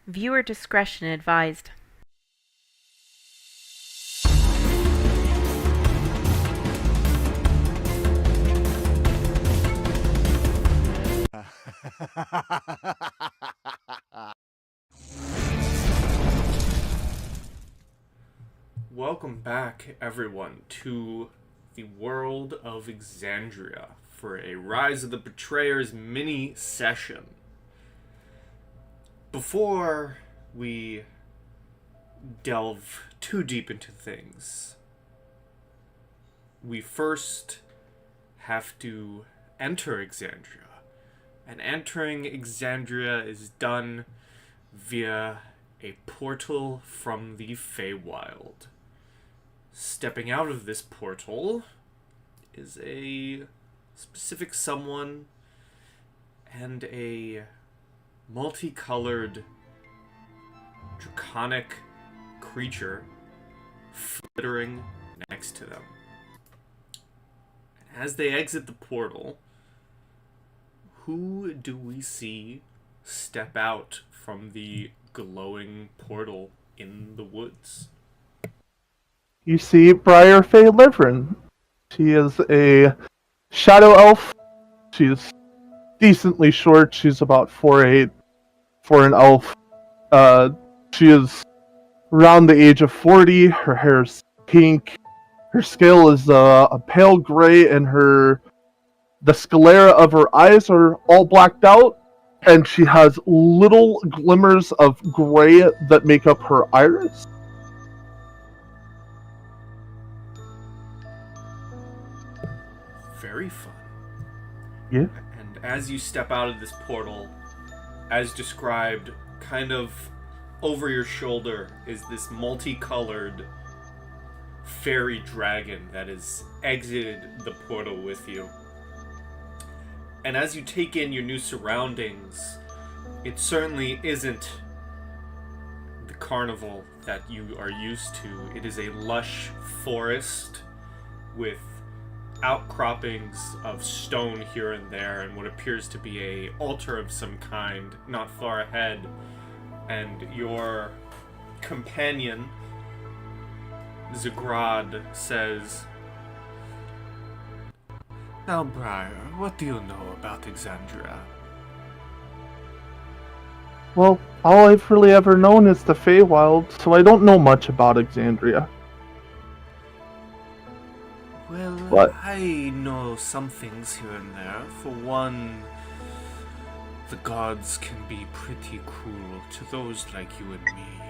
Viewer discretion advised. Welcome back, everyone, to the world of Exandria for a Rise of the Betrayers mini session. Before we delve too deep into things, we first have to enter Exandria. And entering Exandria is done via a portal from the Feywild. Stepping out of this portal is a specific someone and a multicolored draconic creature flittering next to them. As they exit the portal, who do we see step out from the glowing portal in the woods? You see Briar Fay Liverin. She is a shadow elf. She's decently short. She's about 4'8" for an elf. She is around the age of 40. Her hair is pink. Her scale is a pale gray, and the sclera of her eyes are all blacked out. And she has little glimmers of gray that make up her iris. Very fun. Yeah. And as you step out of this portal, as described, kind of over your shoulder is this multicolored fairy dragon that has exited the portal with you. And as you take in your new surroundings, it certainly isn't the carnival that you are used to. It is a lush forest with outcroppings of stone here and there and what appears to be a altar of some kind not far ahead. And your companion, Zagrad, says, "Now, Briar, what do you know about Exandria?" Well, all I've really ever known is the Feywild, so I don't know much about Exandria. Well, What? I know some things here and there. For one, the gods can be pretty cruel to those like you and me.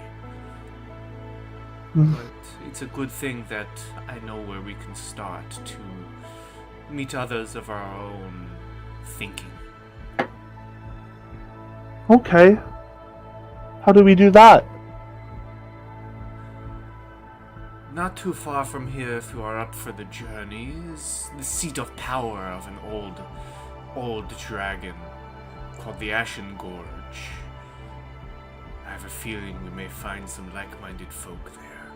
But it's a good thing that I know where we can start to meet others of our own thinking. Okay. How do we do that? Not too far from here, if you are up for the journey, is the seat of power of an old dragon called the Ashen Gorge. I have a feeling we may find some like-minded folk there.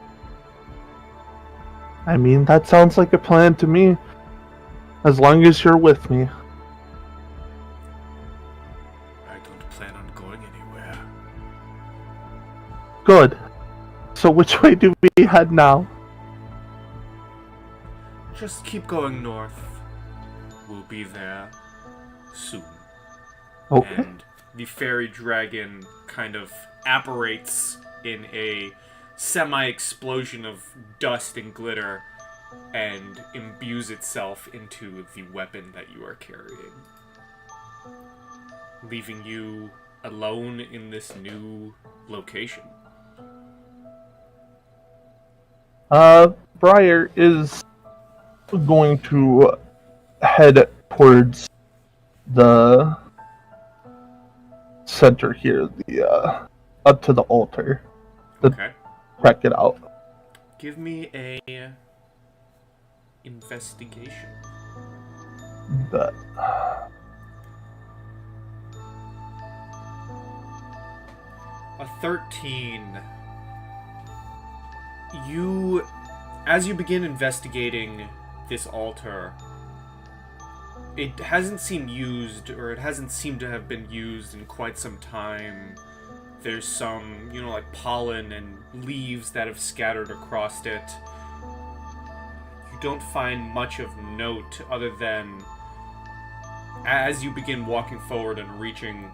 I mean, that sounds like a plan to me. As long as you're with me. I don't plan on going anywhere. Good. So which way do we head now? Just keep going north. We'll be there soon. Okay. And the fairy dragon kind of apparates in a semi-explosion of dust and glitter and imbues itself into the weapon that you are carrying, leaving you alone in this new location. Briar is going to head towards the center here, up to the altar. Okay. Check it out. Give me a investigation. But A 13. As you begin investigating this altar, it hasn't seemed used, or it hasn't seemed to have been used in quite some time There's some, like pollen and leaves that have scattered across it. You don't find much of note other than as you begin walking forward and reaching,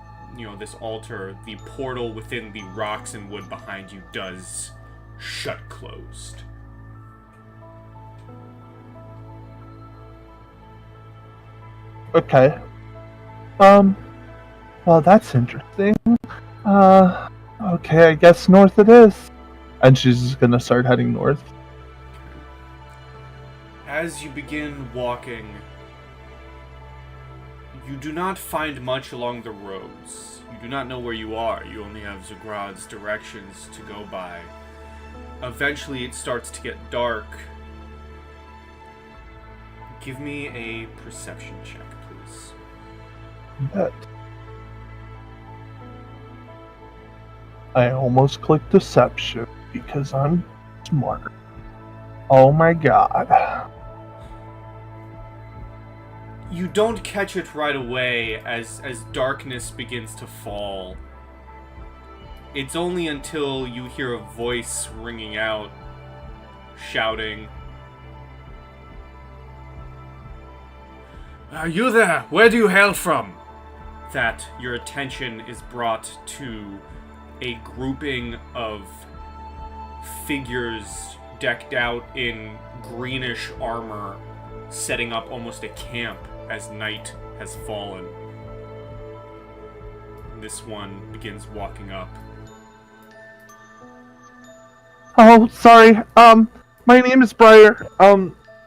this altar, the portal within the rocks and wood behind you does shut closed. Okay. Well, that's interesting. Okay, I guess north it is. And she's just gonna start heading north. As you begin walking, you do not find much along the roads. You do not know where you are. You only have Zagrad's directions to go by. Eventually, it starts to get dark. Give me a perception check, please. Bet. I almost clicked deception because I'm smart. Oh my god. You don't catch it right away as darkness begins to fall. It's only until you hear a voice ringing out, shouting, "Are you there? Where do you hail from?" that your attention is brought to a grouping of figures decked out in greenish armor, setting up almost a camp as night has fallen. This one begins walking up. Oh, sorry. My name is Briar.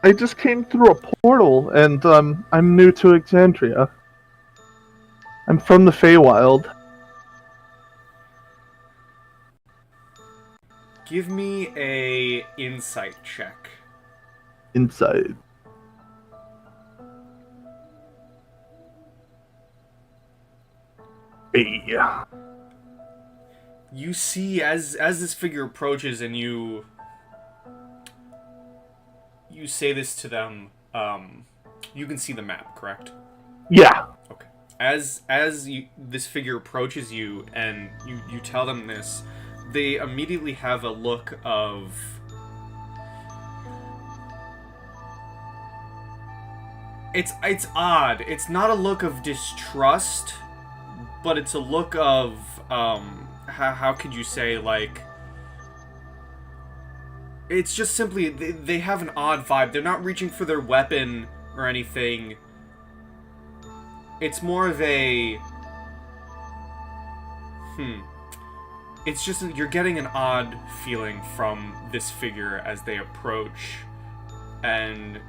I just came through a portal, and, I'm new to Exandria. I'm from the Feywild. Give me a insight check. Inside. Yeah. You see, as this figure approaches and you say this to them, you can see the map, correct? Yeah. Okay. As this figure approaches you and you tell them this, they immediately have a look of... It's odd. It's not a look of distrust, but it's a look of, how could you say, like... It's just simply, they have an odd vibe. They're not reaching for their weapon or anything. It's more of a... It's just, you're getting an odd feeling from this figure as they approach. And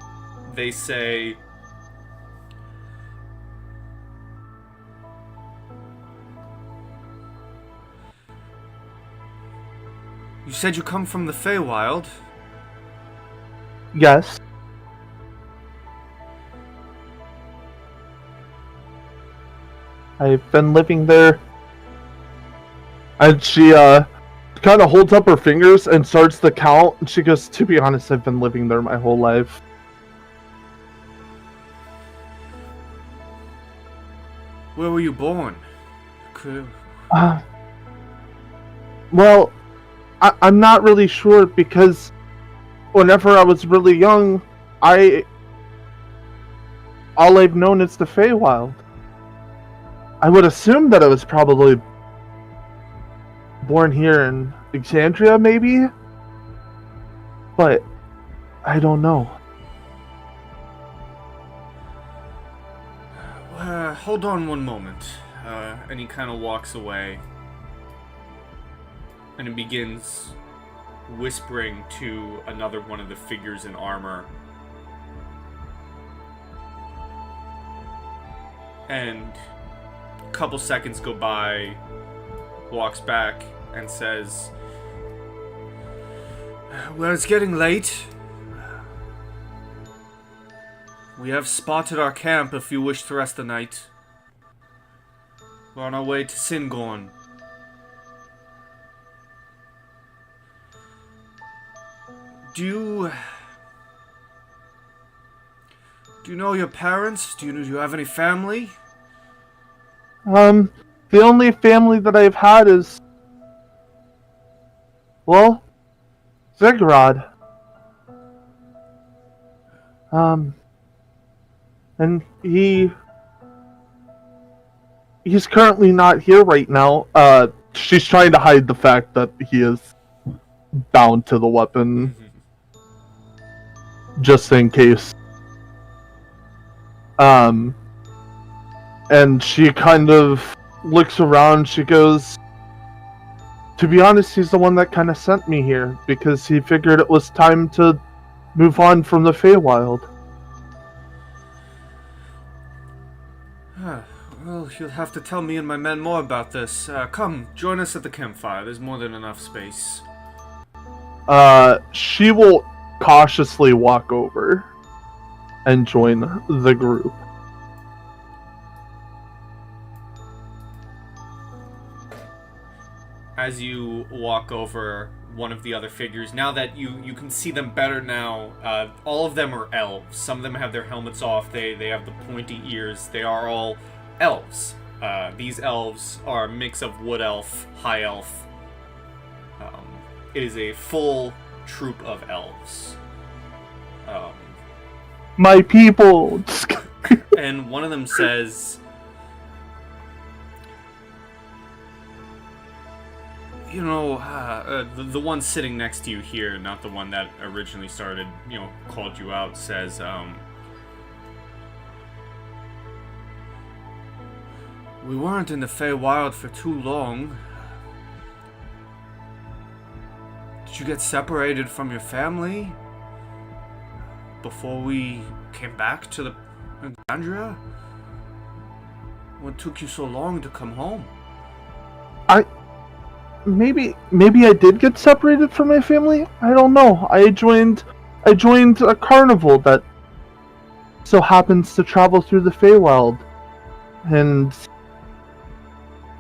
they say... You said you come from the Feywild? Yes. I've been living there. And she, kind of holds up her fingers and starts to count. And she goes, to be honest, I've been living there my whole life. Where were you born? Well, I'm not really sure because whenever I was really young, all I've known is the Feywild. I would assume that I was probably born here in Exandria, maybe? But I don't know. Hold on one moment. And he kind of walks away. And he begins whispering to another one of the figures in armor. And a couple seconds go by, walks back, and says, "Well, it's getting late. We have spotted our camp if you wish to rest the night. We're on our way to Singorn. Do you know your parents? Do you have any family?" The only family that I've had is Well, Ziggurat. And he's currently not here right now. She's trying to hide the fact that he is bound to the weapon, just in case. And she kind of looks around. She goes, to be honest, he's the one that kind of sent me here, because he figured it was time to move on from the Feywild. Well, you'll have to tell me and my men more about this. Come, join us at the campfire. There's more than enough space. She will cautiously walk over and join the group. As you walk over one of the other figures, now that you can see them better now, all of them are elves. Some of them have their helmets off, they have the pointy ears. They are all elves. These elves are a mix of wood elf, high elf. It is a full troop of elves. My people! And one of them says, you know, the one sitting next to you here, not the one that originally started, called you out, says, we weren't in the Feywild for too long. Did you get separated from your family before we came back to the Exandria? What took you so long to come home? Maybe I did get separated from my family. I don't know. I joined a carnival that so happens to travel through the Feywild, and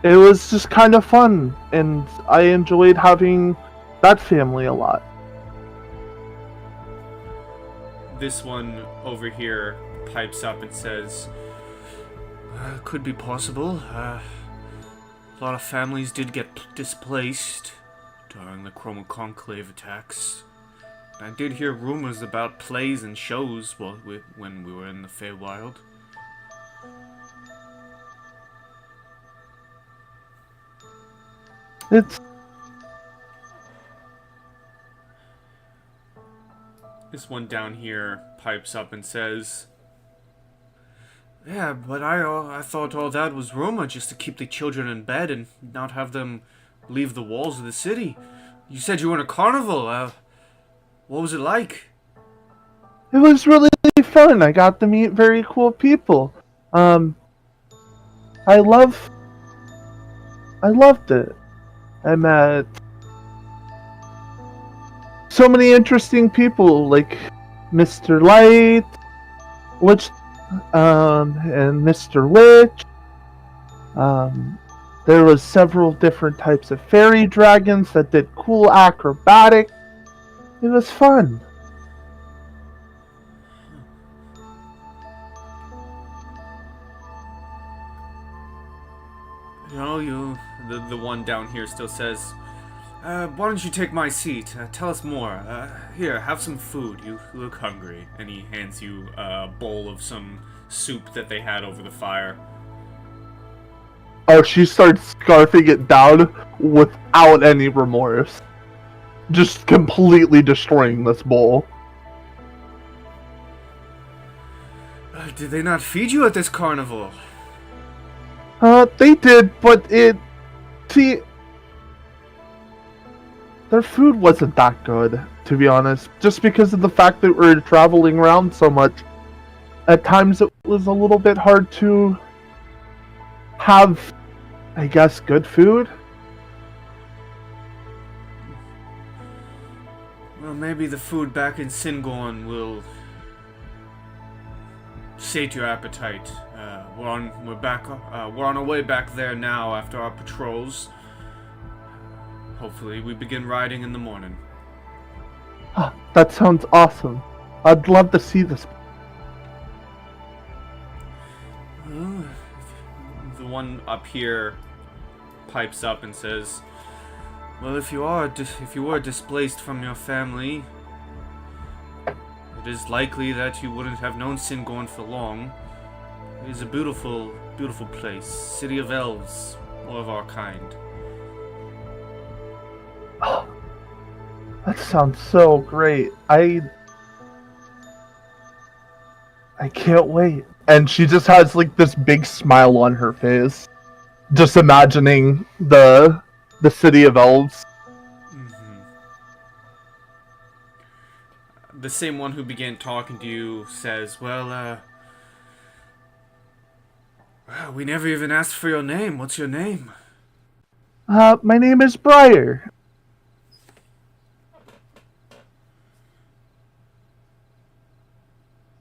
it was just kind of fun, and I enjoyed having that family a lot. This one over here pipes up and says, could be possible. A lot of families did get displaced during the Chroma Conclave attacks. I did hear rumors about plays and shows when we were in the Feywild. This one down here pipes up and says, yeah, but I thought all that was rumor, just to keep the children in bed and not have them leave the walls of the city. You said you were in a carnival. What was it like? It was really fun. I got to meet very cool people. I loved it. I met so many interesting people, like Mr. Light, and Mr. Witch. There was several different types of fairy dragons that did cool acrobatic. It was fun. The one down here still says, why don't you take my seat? Tell us more. Here, have some food. You look hungry. And he hands you a bowl of some soup that they had over the fire. Oh, she starts scarfing it down without any remorse. Just completely destroying this bowl. Did they not feed you at this carnival? They did, but see, their food wasn't that good, to be honest. Just because of the fact that we were traveling around so much, at times it was a little bit hard to have, I guess, good food. Well, maybe the food back in Singorn will sate your appetite. We're on our way back there now after our patrols. Hopefully, we begin riding in the morning. That sounds awesome. I'd love to see this. The one up here pipes up and says, Well, if you were displaced from your family, it is likely that you wouldn't have known Singorn for long. It is a beautiful, beautiful place. City of elves, more of our kind. Oh, that sounds so great. I can't wait. And she just has like this big smile on her face, just imagining the city of elves. The same one who began talking to you says, well, we never even asked for your name. What's your name? My name is Briar.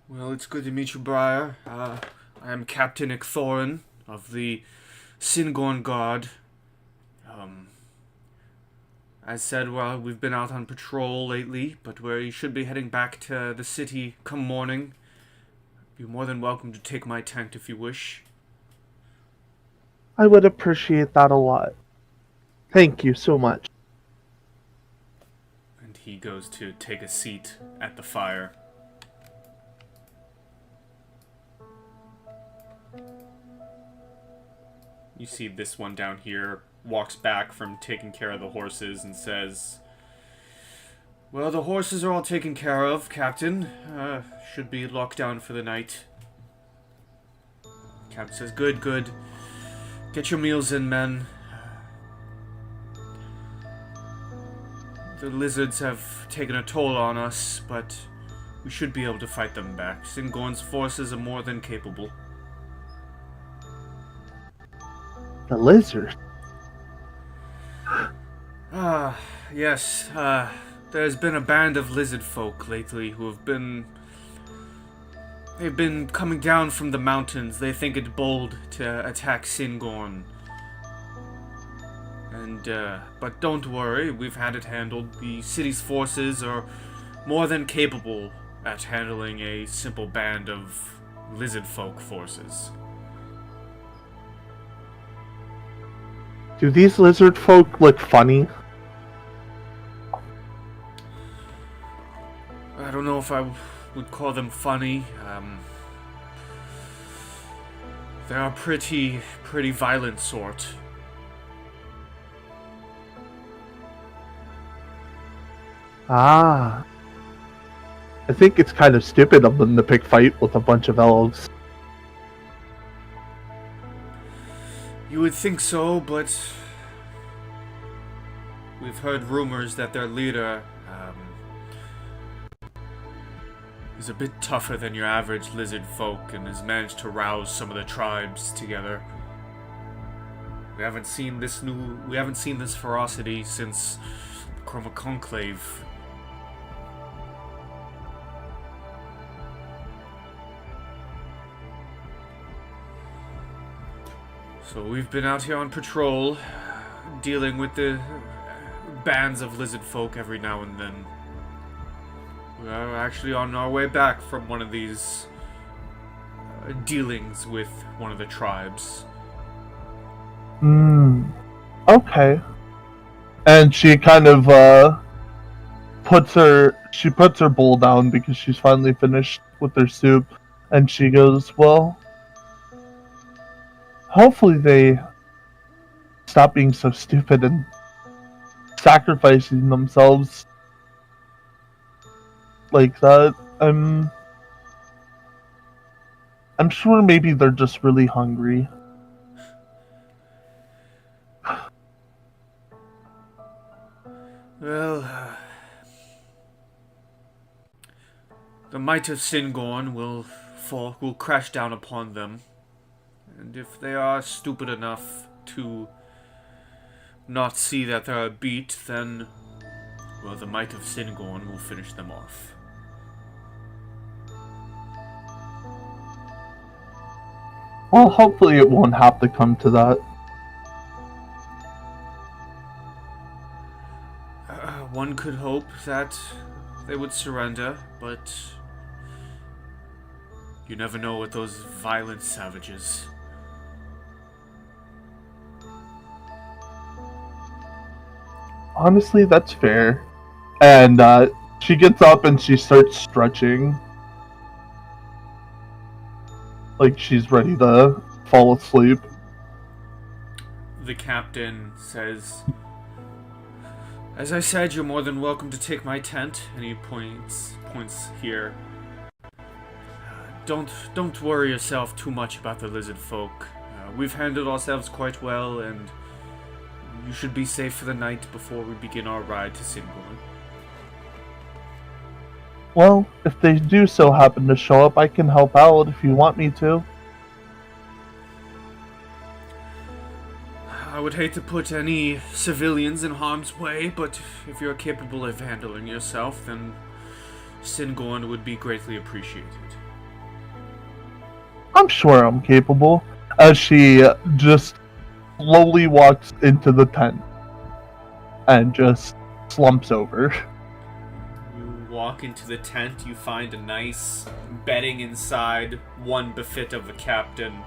Well, it's good to meet you, Briar. I am Captain Icthorin of the Singorn Guard. As said, well, we've been out on patrol lately, but we should be heading back to the city come morning. You're more than welcome to take my tent if you wish. I would appreciate that a lot. Thank you so much. And he goes to take a seat at the fire. You see this one down here walks back from taking care of the horses and says, well, the horses are all taken care of, Captain. Should be locked down for the night. Captain says, good, good. Get your meals in, men. The lizards have taken a toll on us, but we should be able to fight them back. Singorn's forces are more than capable. The lizard? Yes, there's been a band of lizard folk lately who have been... They've been coming down from the mountains. They think it bold to attack Singorn. But don't worry, we've had it handled. The city's forces are more than capable at handling a simple band of lizard folk forces. Do these lizard folk look funny? I don't know if I would call them funny. They're a pretty violent sort. Ah. I think it's kind of stupid of them to pick fight with a bunch of elves. You would think so, but we've heard rumors that their leader is a bit tougher than your average lizard folk and has managed to rouse some of the tribes together. We haven't seen this ferocity since the Chroma Conclave. So we've been out here on patrol, dealing with the bands of lizard folk every now and then. We're actually on our way back from one of these dealings with one of the tribes. Okay. And she kind of puts her bowl down because she's finally finished with her soup, and she goes, well, hopefully they stop being so stupid and sacrificing themselves like that. I'm sure maybe they're just really hungry. Well, the might of Singorn will crash down upon them. And if they are stupid enough to not see that they're beat, then, well, the might of Singorn will finish them off. Well, hopefully it won't have to come to that. One could hope that they would surrender, but you never know with those violent savages. Honestly, that's fair. And she gets up and she starts stretching, like she's ready to fall asleep. The captain says, "As I said, you're more than welcome to take my tent." And he points here. Don't worry yourself too much about the lizard folk. We've handled ourselves quite well, and you should be safe for the night before we begin our ride to Singorn. Well, if they do so happen to show up, I can help out if you want me to. I would hate to put any civilians in harm's way, but if you're capable of handling yourself, then Singorn would be greatly appreciated. I'm sure I'm capable. As she just slowly walks into the tent and just slumps over. You walk into the tent, you find a nice bedding inside, one befit of a captain.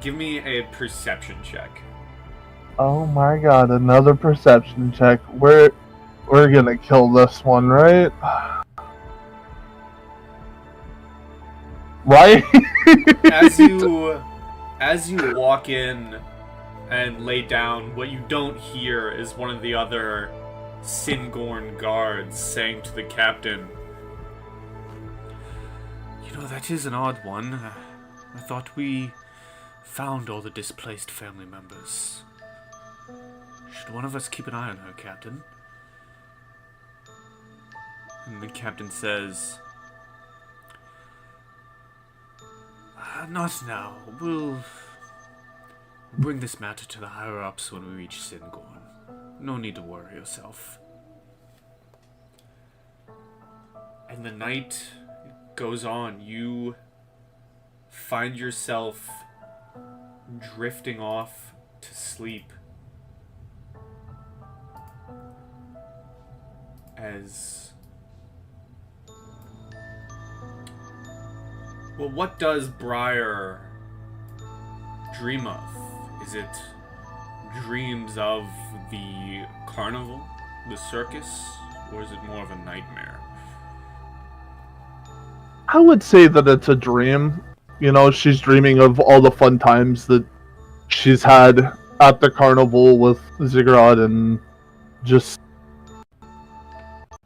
Give me a perception check. Oh my god, another perception check. We're gonna kill this one, right? Right? As you walk in and lay down, what you don't hear is one of the other Singorn guards saying to the captain, "You know, that is an odd one. I thought we found all the displaced family members. Should one of us keep an eye on her, Captain?" And the captain says, "Not now. We'll bring this matter to the higher-ups when we reach Singorn. No need to worry yourself." And the night goes on. You find yourself drifting off to sleep as... Well, what does Briar dream of? Is it dreams of the carnival, the circus, or is it more of a nightmare? I would say that it's a dream. You know, she's dreaming of all the fun times that she's had at the carnival with Ziggurat and just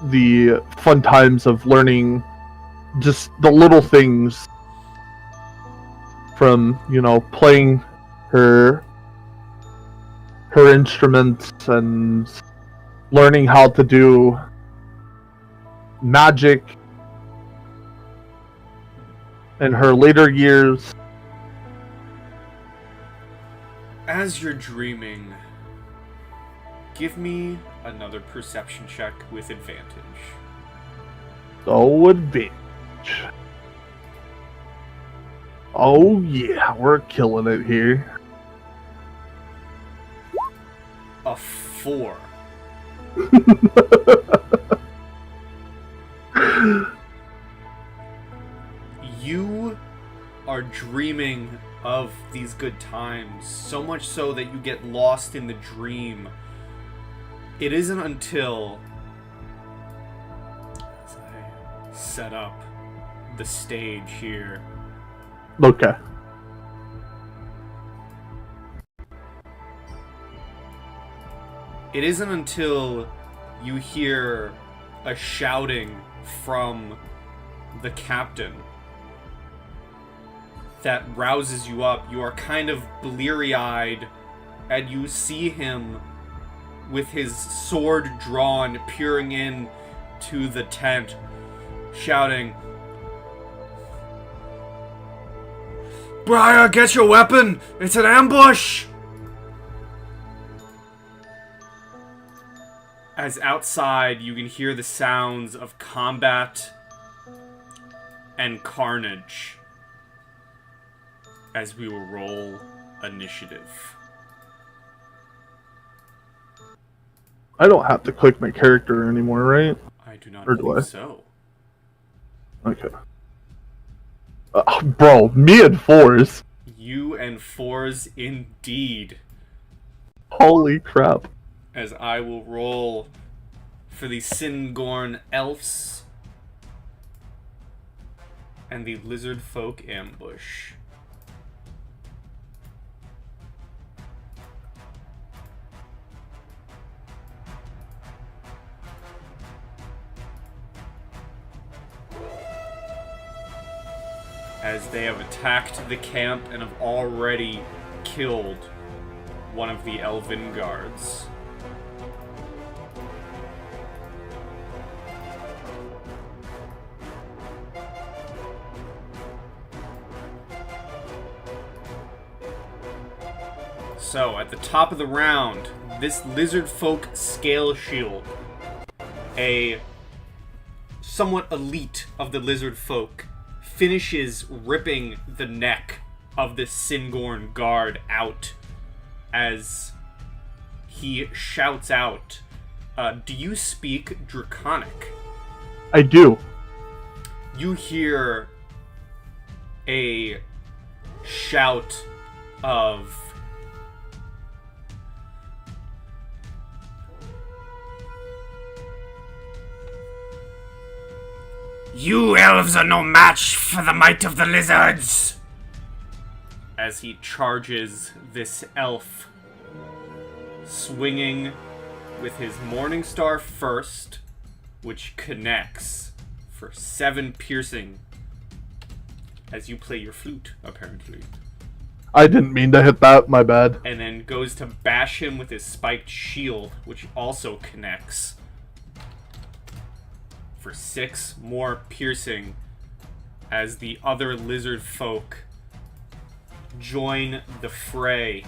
the fun times of learning just the little things from, you know, playing her instruments and learning how to do magic in her later years. As you're dreaming, give me another perception check with advantage. So advantage. Oh yeah, we're killing it here. A 4. You are dreaming of these good times, so much so that you get lost in the dream. It isn't until, as I set up the stage here, Okay. it isn't until you hear a shouting from the captain that rouses you up. You are kind of bleary-eyed, and you see him with his sword drawn, peering in to the tent, shouting, "Briar, get your weapon! It's an ambush!" As outside, you can hear the sounds of combat and carnage as we will roll initiative. I don't have to click my character anymore, right? I do not Or do believe I? so. Okay. Bro, me and Fours. You and Fours indeed. Holy crap. As I will roll for the Singorn Elves and the Lizard Folk Ambush. As they have attacked the camp and have already killed one of the Elven guards. So, at the top of the round, this Lizard Folk Scale Shield, a somewhat elite of the Lizard Folk, finishes ripping the neck of the Singorn guard out as he shouts out, do you speak Draconic? I do. You hear a shout of "You elves are no match for the might of the lizards!" As he charges this elf, swinging with his Morningstar first, which connects for 7 piercing as you play your flute, apparently. I didn't mean to hit that, my bad. And then goes to bash him with his spiked shield, which also connects for 6 more piercing as the other lizard folk join the fray.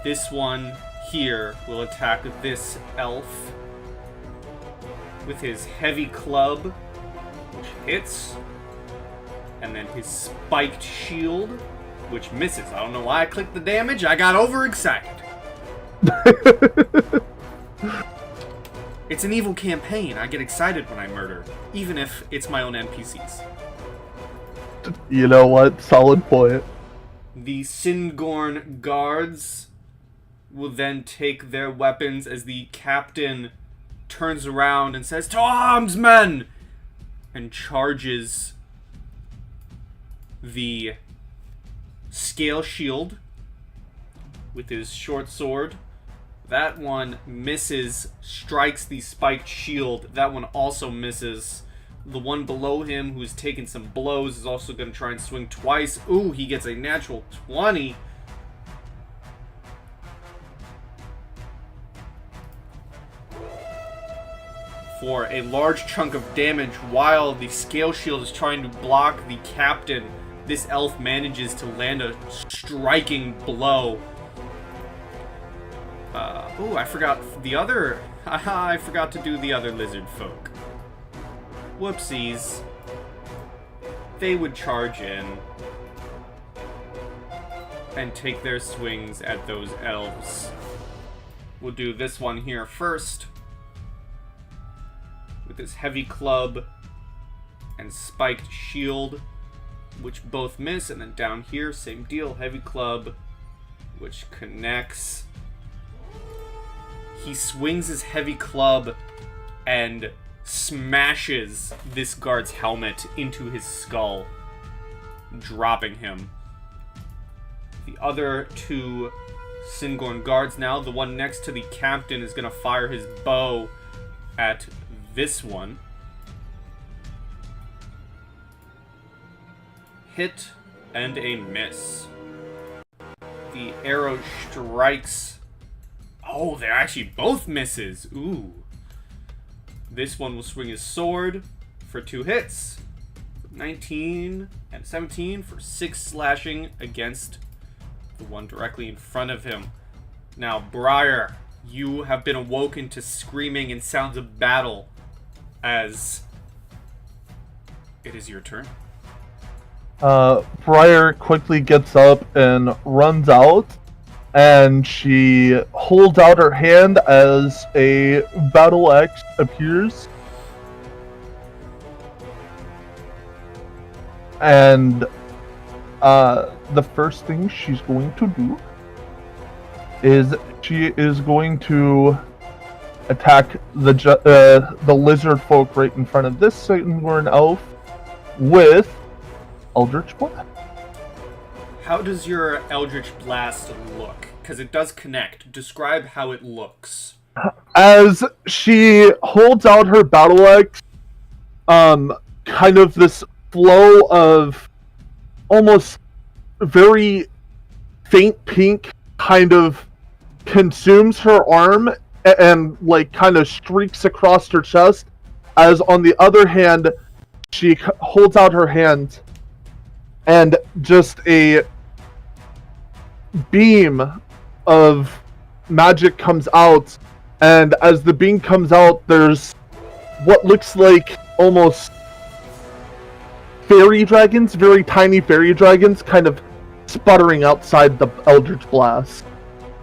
This one here will attack this elf with his heavy club, which hits, and then his spiked shield, which misses. I don't know why I clicked the damage. I got overexcited. It's an evil campaign. I get excited when I murder, even if it's my own NPCs. You know what? Solid point. The Singorn guards will then take their weapons as the captain turns around and says, "To arms, men!" and charges the scale shield with his short sword. That one misses, strikes the spiked shield. That one also misses. The one below him, who's taken some blows, is also going to try and swing twice. Ooh, he gets a natural 20. For a large chunk of damage, while the scale shield is trying to block the captain, this elf manages to land a striking blow. Oh, I forgot the other... I forgot to do the other lizard folk. Whoopsies. They would charge in and take their swings at those elves. We'll do this one here first, with his heavy club and spiked shield, which both miss, and then down here, same deal, heavy club, which connects. He swings his heavy club and smashes this guard's helmet into his skull, dropping him. The other 2 Singorn guards now, the one next to the captain, is going to fire his bow at this one. Hit and a miss. The arrow strikes. Oh, they're actually both misses. Ooh. This one will swing his sword for 2 hits. 19 and 17 for 6 slashing against the one directly in front of him. Now, Briar, you have been awoken to screaming and sounds of battle as it is your turn. Briar quickly gets up and runs out, and she holds out her hand as a battle axe appears. And the first thing she's going to do is she is going to attack the lizard folk right in front of this Satan-born elf with Eldritch Blast. How does your Eldritch Blast look? Because it does connect. Describe how it looks. As she holds out her battle axe, kind of this flow of almost very faint pink kind of consumes her arm and like kind of streaks across her chest, as on the other hand she holds out her hand and just a beam of magic comes out, and as the beam comes out there's what looks like almost fairy dragons, very tiny fairy dragons, kind of sputtering outside the Eldritch Blast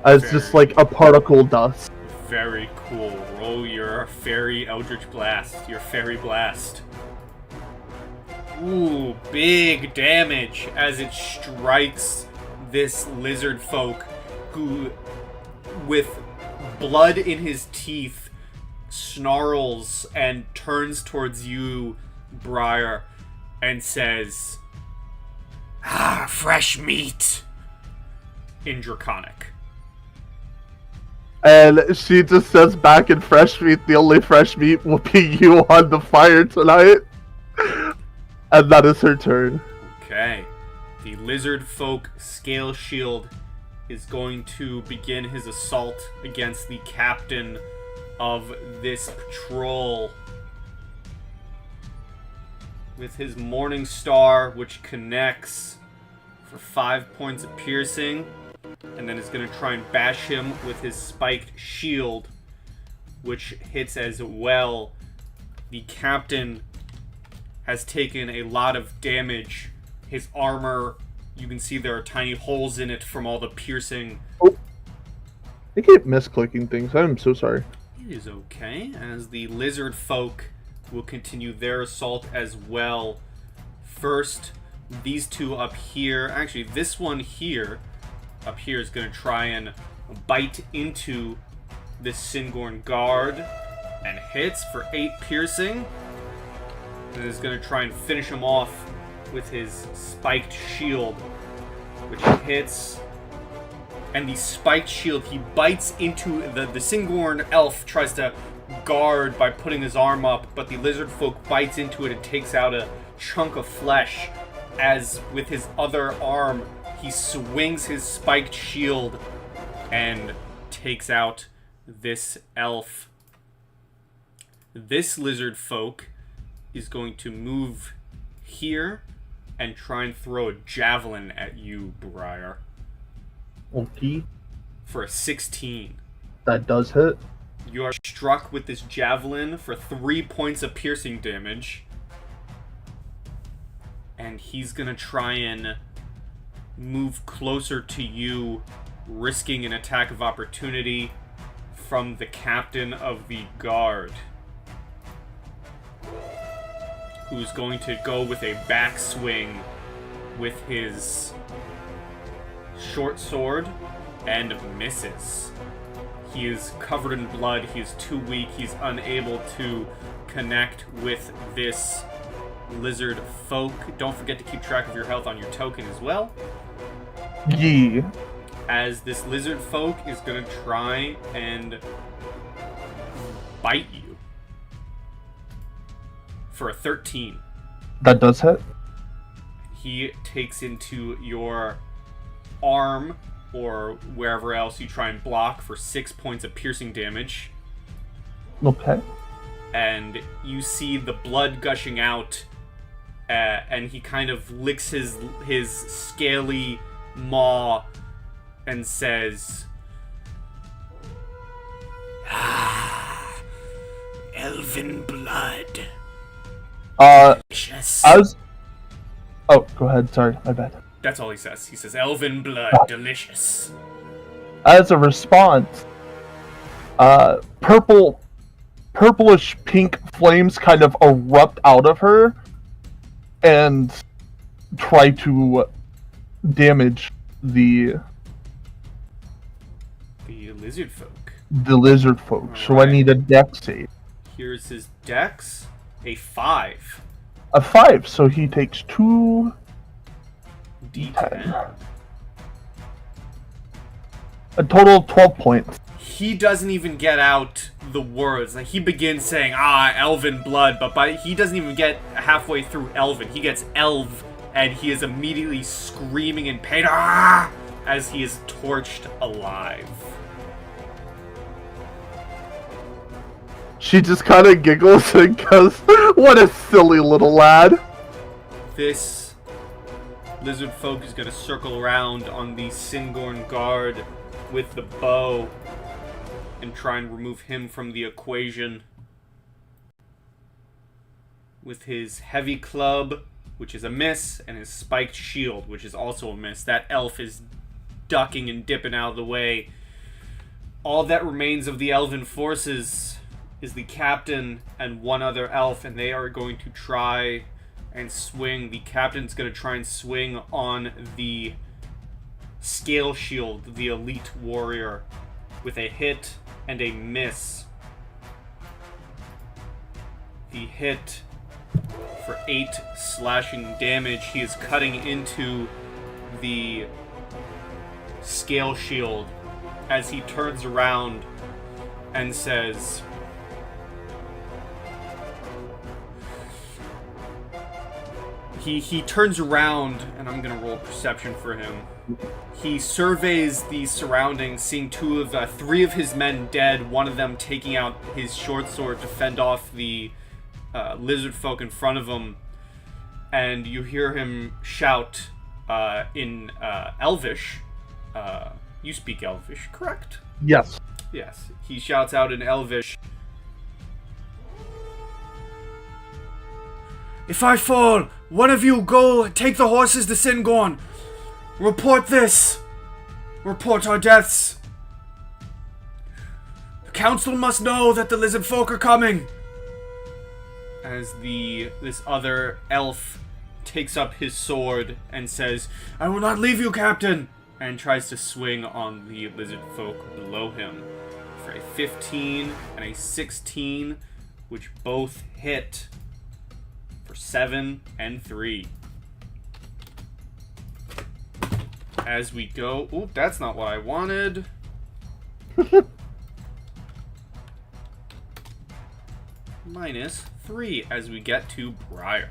as just like a particle dust. Very cool. Roll your fairy Eldritch Blast. Your fairy blast. Ooh, big damage as it strikes this lizard folk who, with blood in his teeth, snarls and turns towards you, Briar, and says, "Ah, fresh meat," in Draconic. And she just says back in fresh meat, the only fresh meat will be you on the fire tonight. And that is her turn. Okay. The lizard folk scale shield is going to begin his assault against the captain of this patrol with his Morning Star, which connects for 5 points of piercing, and then is going to try and bash him with his spiked shield, which hits as well. The captain has taken a lot of damage. His armor, you can see there are tiny holes in it from all the piercing. Oh. I keep misclicking things. I'm so sorry. It is okay, as the lizard folk will continue their assault as well. First, these two up here, actually this one here, up here is going to try and bite into this Singorn guard and hits for 8 piercing. And is going to try and finish him off with his spiked shield, which hits. And the spiked shield, he bites into the Singorn elf, tries to guard by putting his arm up, but the lizard folk bites into it and takes out a chunk of flesh, as with his other arm he swings his spiked shield and takes out this elf. This lizard folk is going to move here and try and throw a javelin at you, Briar. Okay. For a 16. That does hit. You are struck with this javelin for 3 points of piercing damage. And he's gonna try and move closer to you, risking an attack of opportunity from the captain of the guard, who's going to go with a backswing with his short sword and misses. He is covered in blood, he is too weak, he's unable to connect with this lizard folk. Don't forget to keep track of your health on your token as well. Yeah. As this lizard folk is going to try and bite you for a 13. That does hit. He takes into your arm or wherever else you try and block for 6 points of piercing damage. Okay. And you see the blood gushing out, and he kind of licks his scaly maw and says, "Ah, elven blood. Delicious." Oh, go ahead. Sorry, my bad. That's all he says. He says, "Elven blood, delicious." As a response, purplish pink flames kind of erupt out of her, and try to damage the lizard folk. lizard folk. So I Alright. need a dex save. Here's his dex. A 5. A 5, so he takes 2 D10. a total of 12 points. He doesn't even get out the words. Like, he begins saying, elven blood, but he doesn't even get halfway through elven. He gets elv, and he is immediately screaming in pain, as he is torched alive. She just kind of giggles and goes, "What a silly little lad." This lizard folk is going to circle around on the Singorn guard with the bow and try and remove him from the equation with his heavy club, which is a miss, and his spiked shield, which is also a miss. That elf is ducking and dipping out of the way. All that remains of the elven forces is the captain and one other elf, and they are going to try and swing. The captain's going to try and swing on the scale shield, the elite warrior, with a hit and a miss. The hit for 8 slashing damage. He is cutting into the scale shield as he turns around and says, He turns around, and I'm gonna roll perception for him. He surveys the surroundings, seeing 3 of his men dead, one of them taking out his short sword to fend off the lizard folk in front of him. And you hear him shout in Elvish. You speak Elvish, correct? Yes. Yes. He shouts out in Elvish, "If I fall, one of you go take the horses to Singorn. Report this. Report our deaths. The council must know that the lizard folk are coming." As this other elf takes up his sword and says, "I will not leave you, Captain," and tries to swing on the lizard folk below him for a 15 and a 16, which both hit for 7 and 3. As we go... Oop, that's not what I wanted. -3 as we get to Briar.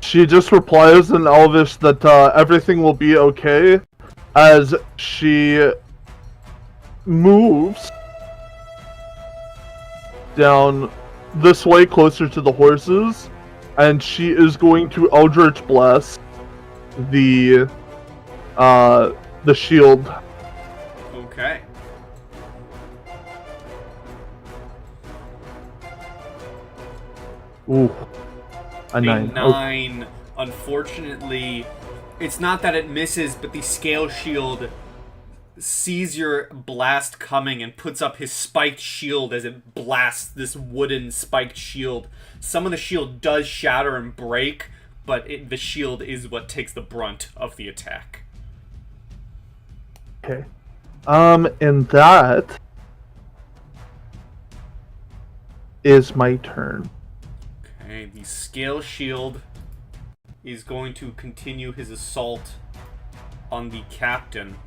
She just replies in Elvish that everything will be okay as she moves down this way closer to the horses, and she is going to Eldritch Blast the shield. Okay. Ooh. A 9. 9. Unfortunately, it's not that it misses, but the scale shield sees your blast coming and puts up his spiked shield as it blasts this wooden spiked shield. Some of the shield does shatter and break, but the shield is what takes the brunt of the attack. Okay. And that is my turn. Okay, the scale shield is going to continue his assault on the captain.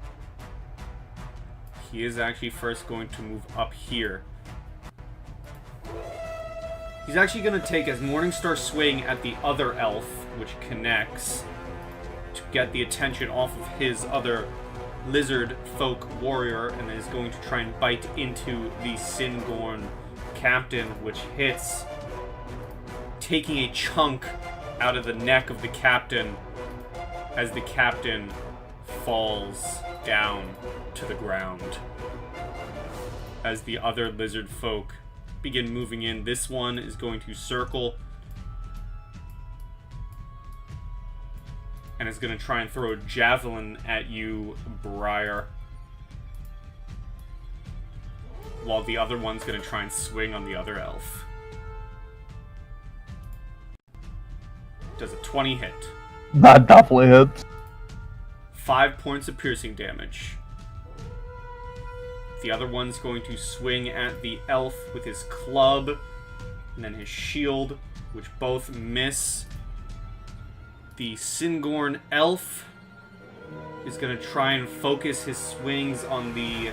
He is actually first going to move up here. He's actually going to take his Morningstar swing at the other elf, which connects, to get the attention off of his other lizard folk warrior, and is going to try and bite into the Singorn captain, which hits, taking a chunk out of the neck of the captain as the captain falls down to the ground. As the other lizard folk begin moving in, this one is going to circle and is going to try and throw a javelin at you, Briar, while the other one's going to try and swing on the other elf. Does a 20 hit. That definitely hits. 5 points of piercing damage. The other one's going to swing at the elf with his club and then his shield, which both miss. The Singorn elf is going to try and focus his swings on the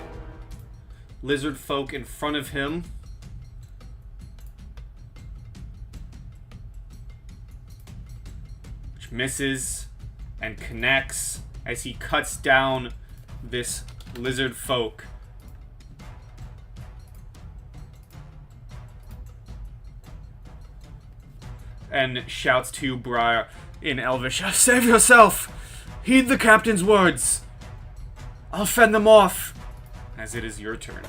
lizard folk in front of him. Which misses and connects as he cuts down this lizard folk. And shouts to Briar in Elvish, "Save yourself! Heed the captain's words! I'll fend them off!" As it is your turn.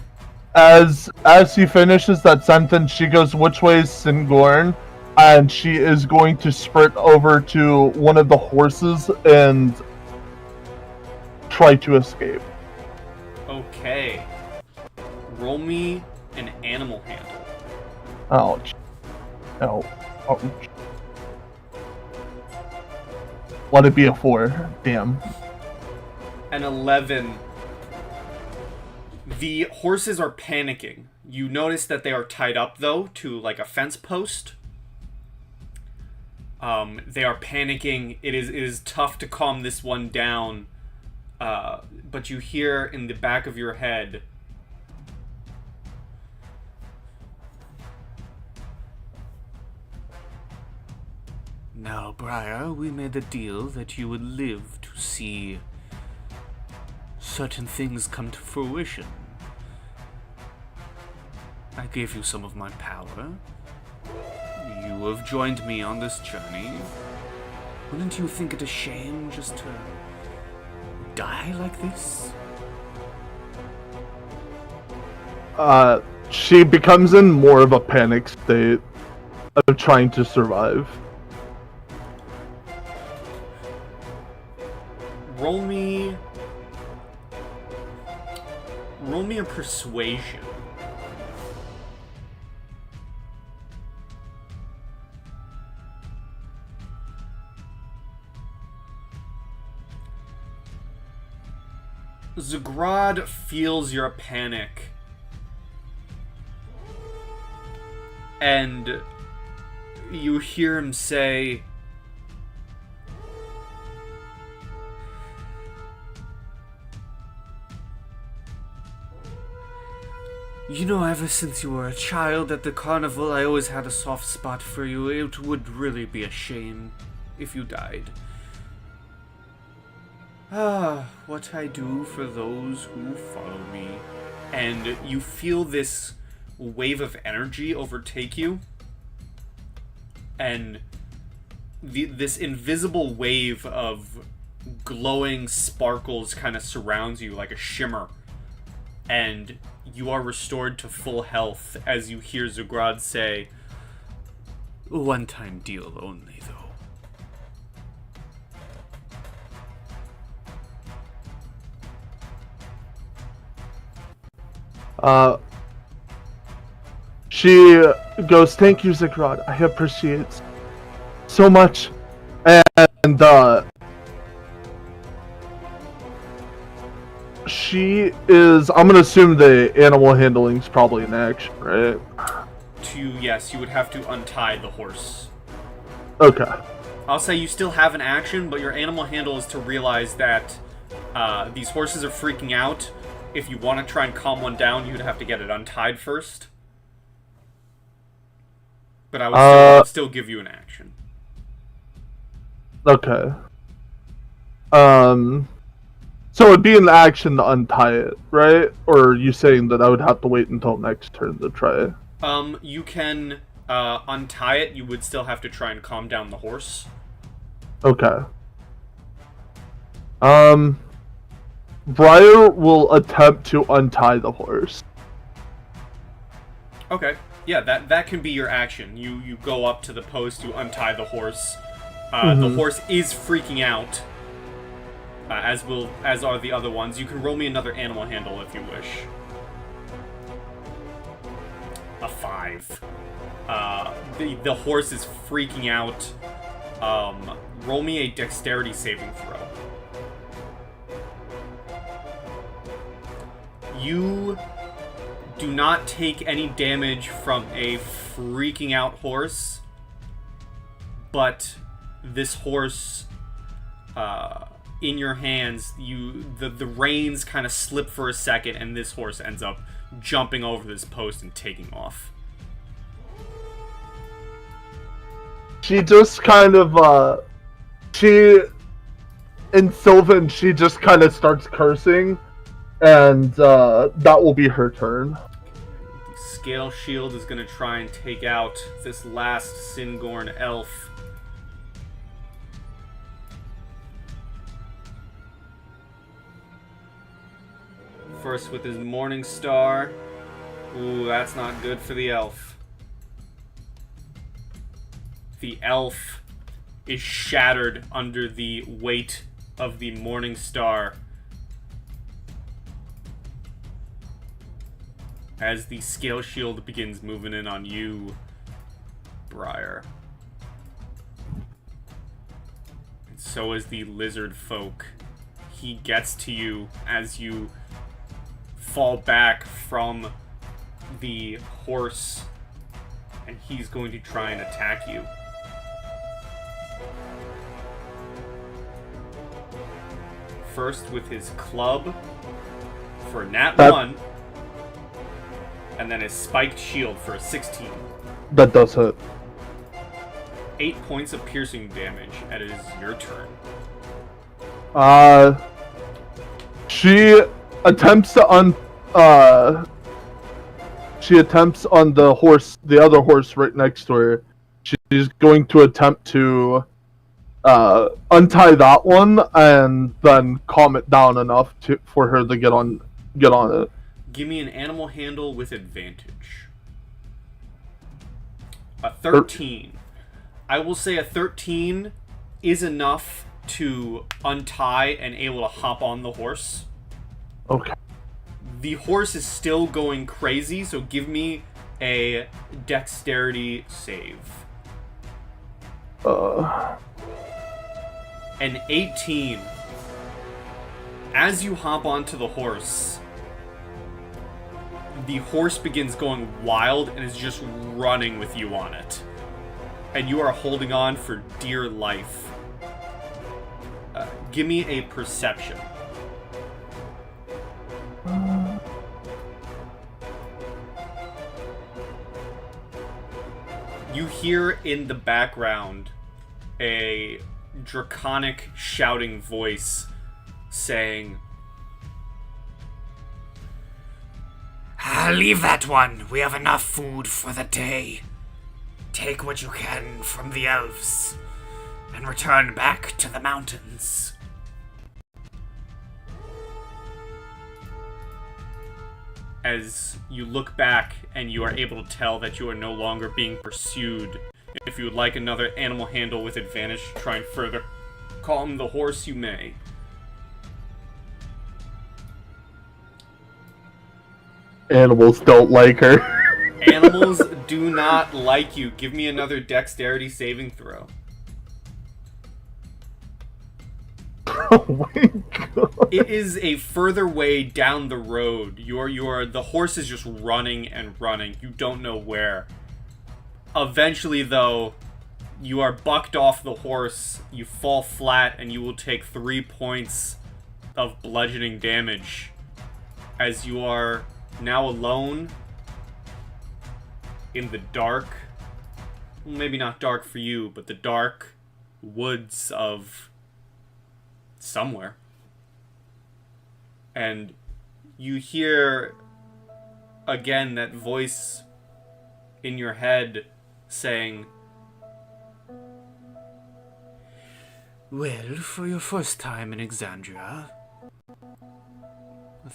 As he finishes that sentence, she goes, "Which way is Singorn?" And she is going to sprint over to one of the horses and try to escape. Okay. Roll me an animal handle. Ouch. Ouch. Ouch. Let it be a 4. Damn. An 11. The horses are panicking. You notice that they are tied up, though, to like a fence post. They are panicking. It is tough to calm this one down. But you hear in the back of your head, "Now, Briar, we made a deal that you would live to see certain things come to fruition. I gave you some of my power. You have joined me on this journey. Wouldn't you think it a shame just to die like this?" She becomes in more of a panic state of trying to survive. Roll me a persuasion. Zagrod feels your panic. And you hear him say, "You know, ever since you were a child at the carnival, I always had a soft spot for you. It would really be a shame if you died. What I do for those who follow me." And you feel this wave of energy overtake you. And this invisible wave of glowing sparkles kind of surrounds you like a shimmer. And you are restored to full health as you hear Zagrod say, "One-time deal only, though." She goes, "Thank you, Zagrod. I appreciate it so much." And she is, I'm gonna assume the animal handling's probably in action, right? Yes, you would have to untie the horse. Okay. I'll say you still have an action, but your animal handle is to realize that these horses are freaking out. If you want to try and calm one down, you'd have to get it untied first. But I would still give you an action. Okay. So it'd be an action to untie it, right? Or are you saying that I would have to wait until next turn to try it? You can untie it. You would still have to try and calm down the horse. Okay. Briar will attempt to untie the horse. Okay. Yeah, that can be your action. You go up to the post, you untie the horse. The horse is freaking out, as are the other ones. You can roll me another animal handle if you wish. A 5. The horse is freaking out. Roll me a dexterity saving throw. You do not take any damage from a freaking out horse, but this horse, in your hands, the reins kind of slip for a second, and this horse ends up jumping over this post and taking off. She just kind of, in Sylvan, she just kind of starts cursing, and that will be her turn. The Scale Shield is going to try and take out this last Singorn elf. First with his Morning Star. Ooh, that's not good for the elf. The elf is shattered under the weight of the Morning Star as the Scale Shield begins moving in on you, Briar. And so is the Lizard Folk. He gets to you as you fall back from the horse, and he's going to try and attack you. First with his club for a nat 1, and then his spiked shield for a 16. That does hit. 8 points of piercing damage, and it is your turn. She attempts to she attempts on the horse, the other horse right next to her. She's going to attempt to untie that one and then calm it down enough for her to get on it. Give me an animal handle with advantage. A 13. I will say a 13 is enough to untie and able to hop on the horse. Okay. The horse is still going crazy, so give me a dexterity save. An 18. As you hop onto the horse begins going wild and is just running with you on it. And you are holding on for dear life. Give me a perception. You hear in the background a draconic shouting voice saying, Leave that one. We have enough food for the day. Take what you can from the elves and return back to the mountains. as you look back and you are able to tell that you are no longer being pursued. If you would like another animal handle with advantage to try and further calm the horse, you may. Animals don't like her. Animals do not like you. Give me another dexterity saving throw. Oh my god. It is a further way down the road. The horse is just running and running. You don't know where. Eventually, though, you are bucked off the horse. You fall flat, and you will take 3 points of bludgeoning damage as you are now alone in the dark. Well, maybe not dark for you, but the dark woods of somewhere. And you hear again that voice in your head saying, Well, for your first time in Exandria,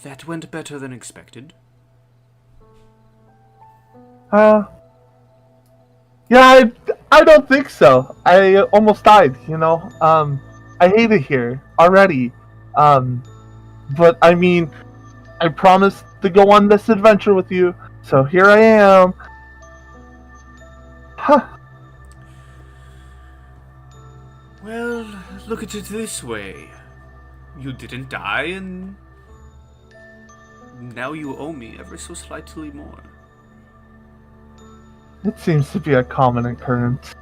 that went better than expected. Yeah, I don't think so. I almost died, you know. I hate it here already. But I mean, I promised to go on this adventure with you, so here I am. Huh. Well, look at it this way. You didn't die, and now you owe me ever so slightly more. It seems to be a common occurrence.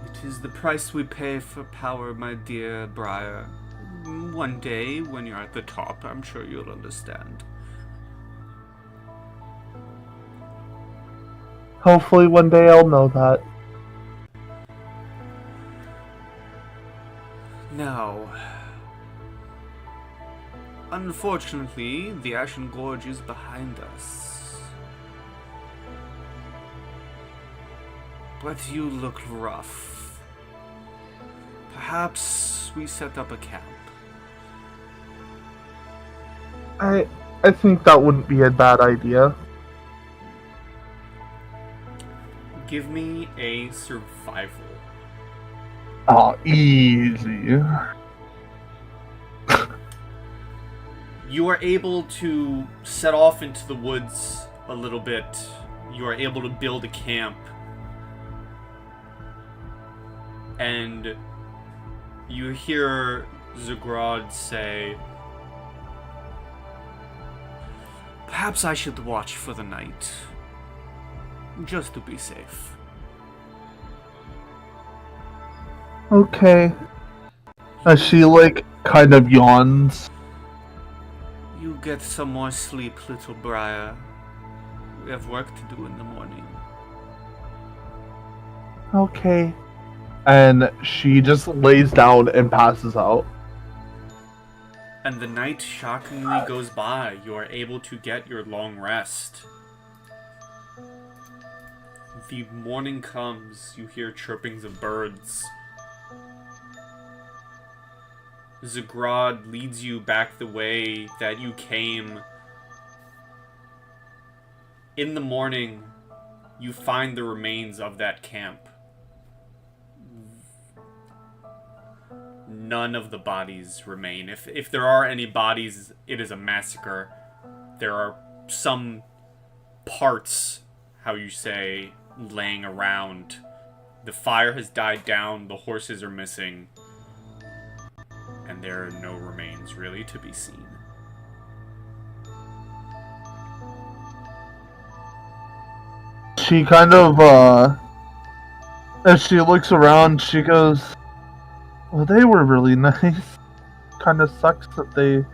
It is the price we pay for power, my dear Briar. One day, when you're at the top, I'm sure you'll understand. Hopefully one day I'll know that. Now, unfortunately, the Ashen Gorge is behind us. But you look rough. Perhaps we set up a camp. I think that wouldn't be a bad idea. Give me a survival. Oh, easy. You are able to set off into the woods a little bit. You are able to build a camp. And you hear Zagrod say, "Perhaps I should watch for the night, just to be safe." Okay. As she, kind of yawns. You get some more sleep, little Briar. We have work to do in the morning. Okay. And she just lays down and passes out. And the night shockingly goes by. You are able to get your long rest. The morning comes. You hear chirpings of birds. Zagrod leads you back the way that you came. In the morning, you find the remains of that camp. None of the bodies remain. If there are any bodies, it is a massacre. There are some parts, how you say, laying around. The fire has died down, the horses are missing, and there are no remains really to be seen. She kind of, as she looks around, she goes, "Well, they were really nice. Kind of sucks that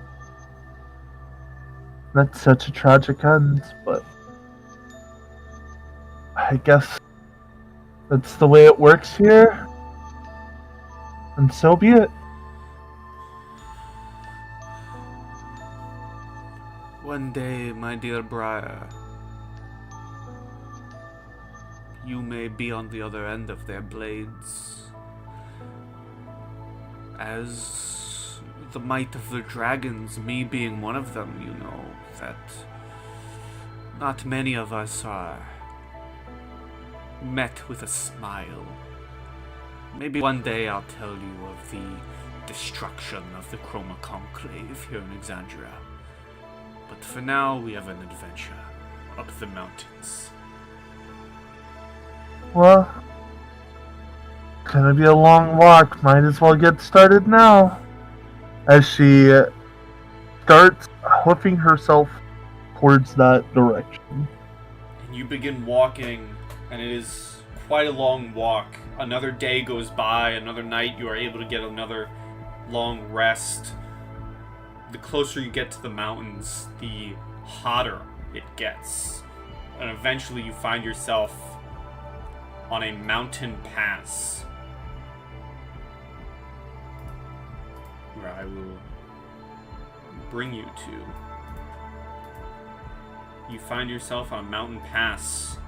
that's such a tragic end, but I guess that's the way it works here, and so be it." One day, my dear Briar, you may be on the other end of their blades. As the might of the dragons, me being one of them, you know, that not many of us are met with a smile. Maybe one day I'll tell you of the destruction of the Chroma Conclave here in Exandria. But for now, we have an adventure up the mountains. Well, gonna be a long walk. Might as well get started now. As she starts hoofing herself towards that direction. And you begin walking, and it is quite a long walk. Another day goes by, another night you are able to get another long rest. The closer you get to the mountains, the hotter it gets. And eventually you find yourself on a mountain pass, where I will bring you to. You find yourself on a mountain pass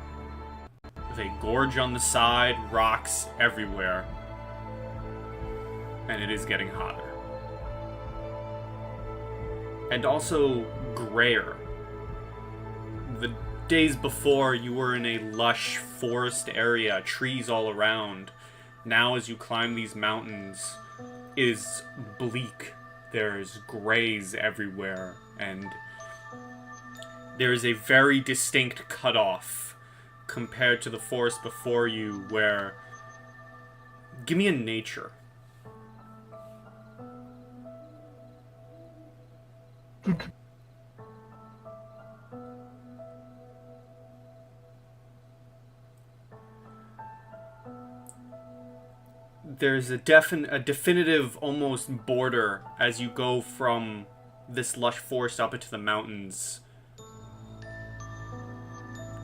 with a gorge on the side, rocks everywhere, and it is getting hotter. And also grayer. The days before, you were in a lush forest area, trees all around. Now, as you climb these mountains, it is bleak. There's grays everywhere, and there is a very distinct cutoff compared to the forest before you, where... Give me a nature. There's a definitive almost border as you go from this lush forest up into the mountains.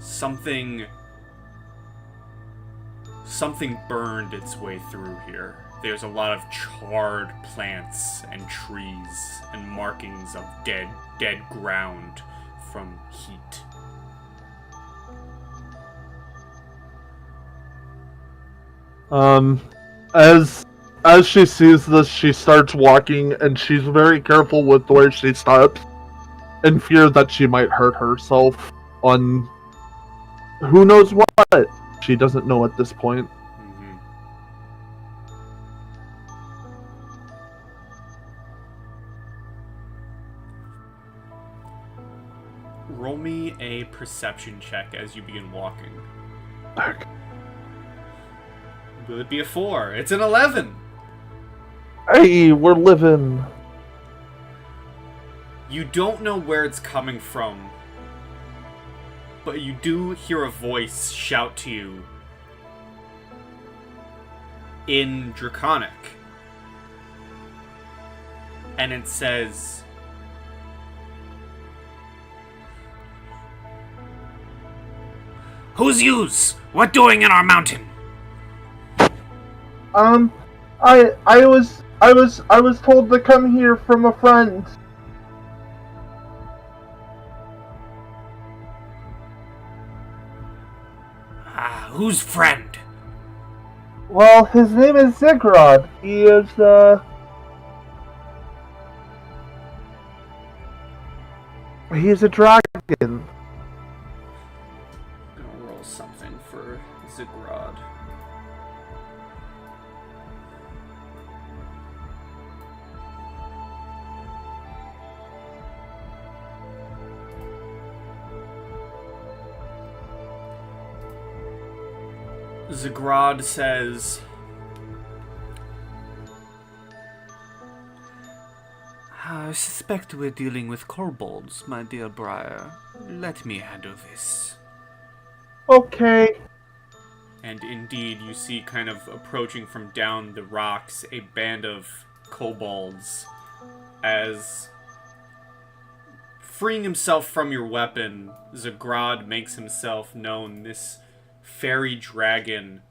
Something burned its way through here. There's a lot of charred plants and trees and markings of dead ground from heat. As she sees this, she starts walking, and she's very careful with where she steps, in fear that she might hurt herself on who knows what. She doesn't know at this point. Mm-hmm. Roll me a perception check as you begin walking. Will it be a 4? It's an 11! Hey, we're living. You don't know where it's coming from, but you do hear a voice shout to you in Draconic. And it says, Who's yous? What doing in our mountain? I was told to come here from a friend. Whose friend? Well, his name is Zigrod. He is, he's a dragon. I'm gonna roll something for Zigrod. Zigrod says, I suspect we're dealing with kobolds, my dear Briar. Let me handle this. Okay. And indeed, you see kind of approaching from down the rocks a band of kobolds as, freeing himself from your weapon, Zigrod makes himself known. This fairy dragon,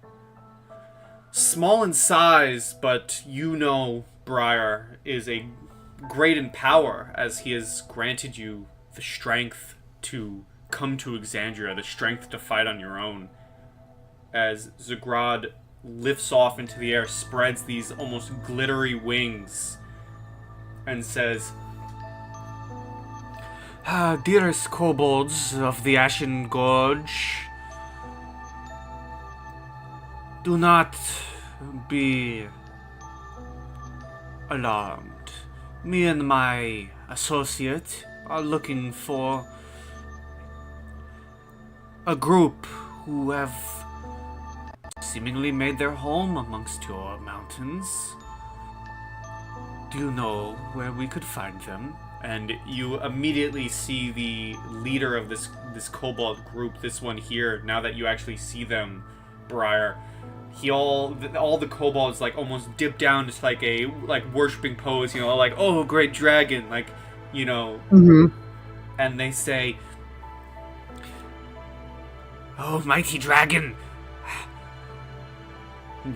small in size, but you know Briar is a great in power, as he has granted you the strength to come to Exandria, the strength to fight on your own. As Zigrod lifts off into the air, spreads these almost glittery wings, and says, dearest kobolds of the Ashen Gorge, do not be alarmed. Me and my associate are looking for a group who have seemingly made their home amongst your mountains. Do you know where we could find them? And you immediately see the leader of this kobold group, this one here, now that you actually see them, Briar. All the kobolds like almost dip down to like a worshipping pose, you know, like, oh, great dragon, like, you know. Mm-hmm. And they say, Oh, mighty dragon,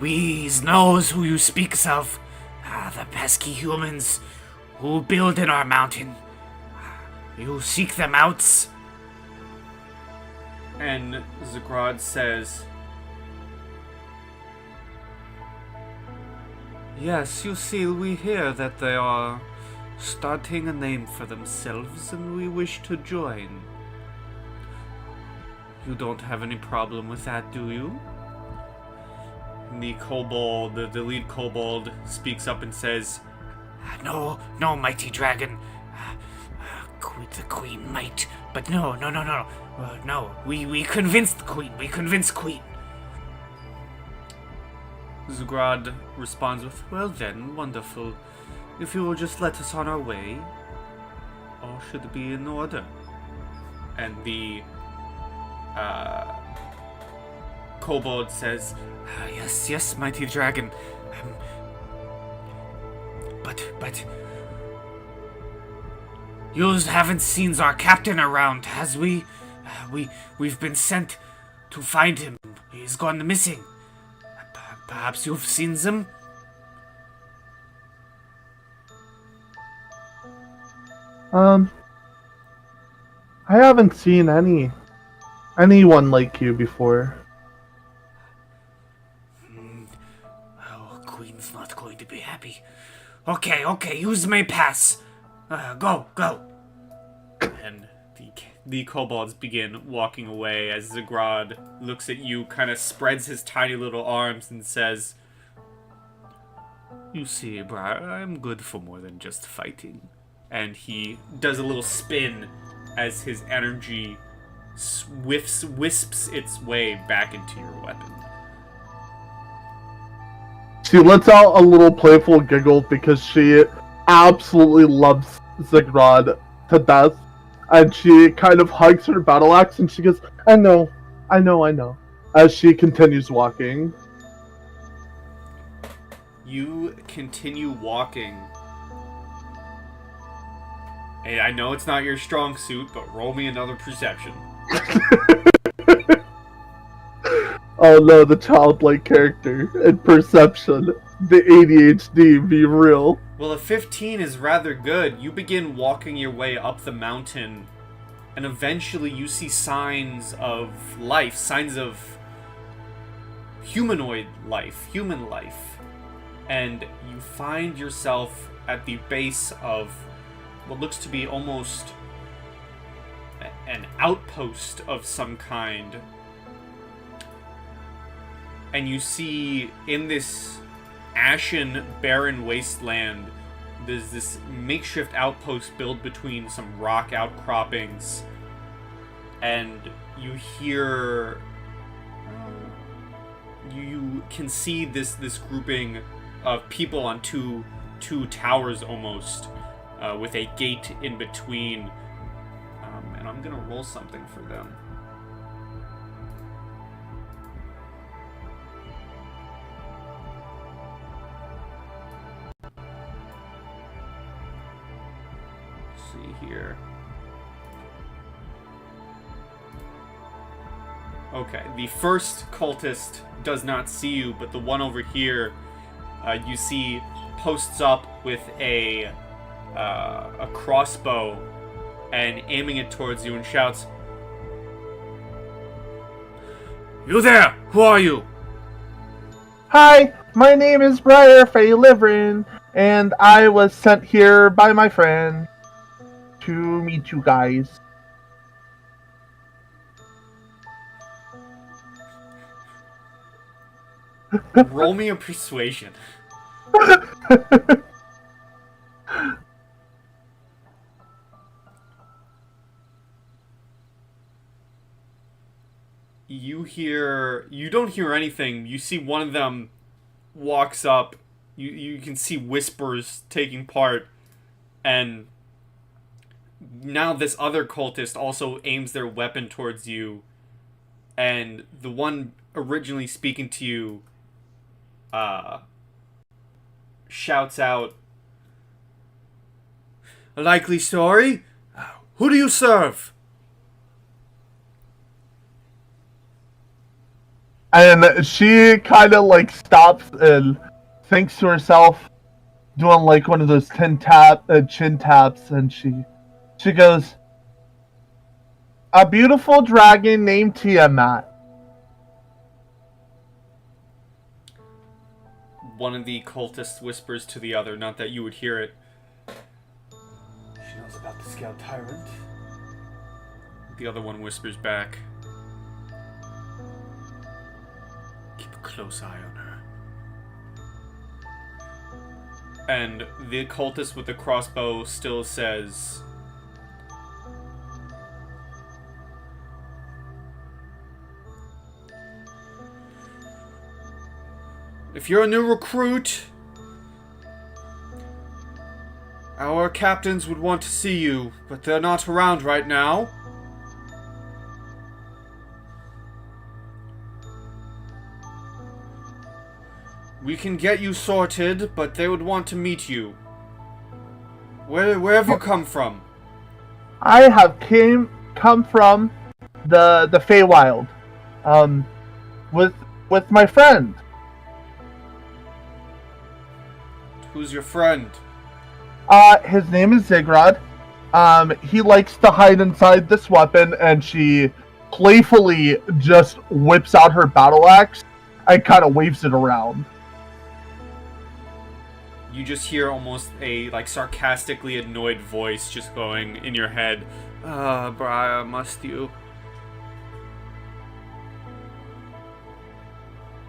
we knows who you speaks of. The pesky humans who build in our mountain. You seek them out. and Zigrod says, yes, you see, we hear that they are starting a name for themselves, and we wish to join. You don't have any problem with that, do you? And the kobold, the lead kobold, speaks up and says, No, mighty dragon. The queen might But no. No. We convinced the queen. We convinced queen. Zugrod responds with, "Well then, wonderful. If you will just let us on our way, all should be in order." And the kobold says, Yes, mighty dragon. But you haven't seen our captain around, has we? We've been sent to find him. He's gone missing. Perhaps you've seen them? I haven't seen anyone like you before. Oh, Queen's not going to be happy. Okay, use may pass. Go. and the kobolds begin walking away as Zugrod looks at you, kind of spreads his tiny little arms and says, "You see, Briar, I'm good for more than just fighting." And he does a little spin as his energy wisps its way back into your weapon. She lets out a little playful giggle because she absolutely loves Zigrod to death. And she kind of hugs her battle axe and she goes, I know. As she continues walking. You continue walking. Hey, I know it's not your strong suit, but roll me another perception. Oh no, the childlike character and perception. The ADHD, be real. Well, a 15 is rather good. You begin walking your way up the mountain, and eventually you see signs of life, signs of humanoid life, human life. And you find yourself at the base of what looks to be almost an outpost of some kind. And you see in this ashen, barren wasteland, there's this makeshift outpost built between some rock outcroppings. And you hear... You can see this grouping of people on two towers almost, with a gate in between. And I'm gonna roll something for them. See here. Okay, the first cultist does not see you, but the one over here, you see posts up with a crossbow and aiming it towards you and shouts, You there! Who are you? Hi, my name is Briar Feyliverin, and I was sent here by my friend to meet you guys. roll me a persuasion. You don't hear anything. You see one of them walks up. You can see whispers taking part, and now this other cultist also aims their weapon towards you, and the one originally speaking to you shouts out, "A likely story? Who do you serve?" And she kind of like stops and thinks to herself, doing like one of those chin taps, and she goes, "A beautiful dragon named Tiamat." One of the cultists whispers to the other, not that you would hear it, "She knows about the Scale Tyrant." The other one whispers back, "Keep a close eye on her." And the cultist with the crossbow still says, If you're a new recruit, our captains would want to see you, but they're not around right now. We can get you sorted, but they would want to meet you. Where have you come from? I have come from the Feywild, with my friend. Who's your friend? His name is Zigrod. He likes to hide inside this weapon, and she playfully just whips out her battle axe and kind of waves it around. You just hear almost a, sarcastically annoyed voice just going in your head. Briar, must you?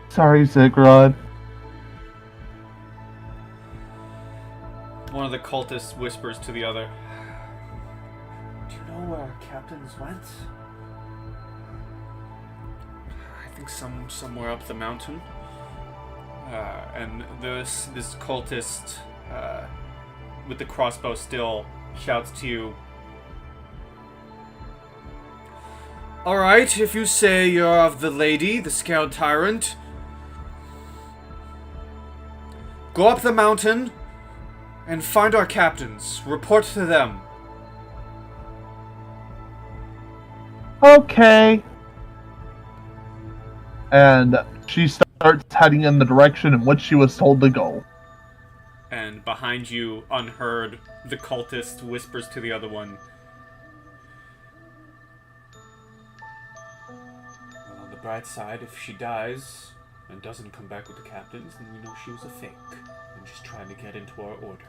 Sorry, Zigrod. One of the cultists whispers to the other. Do you know where our captains went? I think somewhere up the mountain. And this cultist with the crossbow still shouts to you. Alright, if you say you're of the lady, the scaled tyrant, go up the mountain and find our captains. Report to them. Okay. And she starts heading in the direction in which she was told to go. And behind you, unheard, the cultist whispers to the other one. Well, on the bright side, if she dies and doesn't come back with the captains, then we know she was a fake and just trying to get into our order.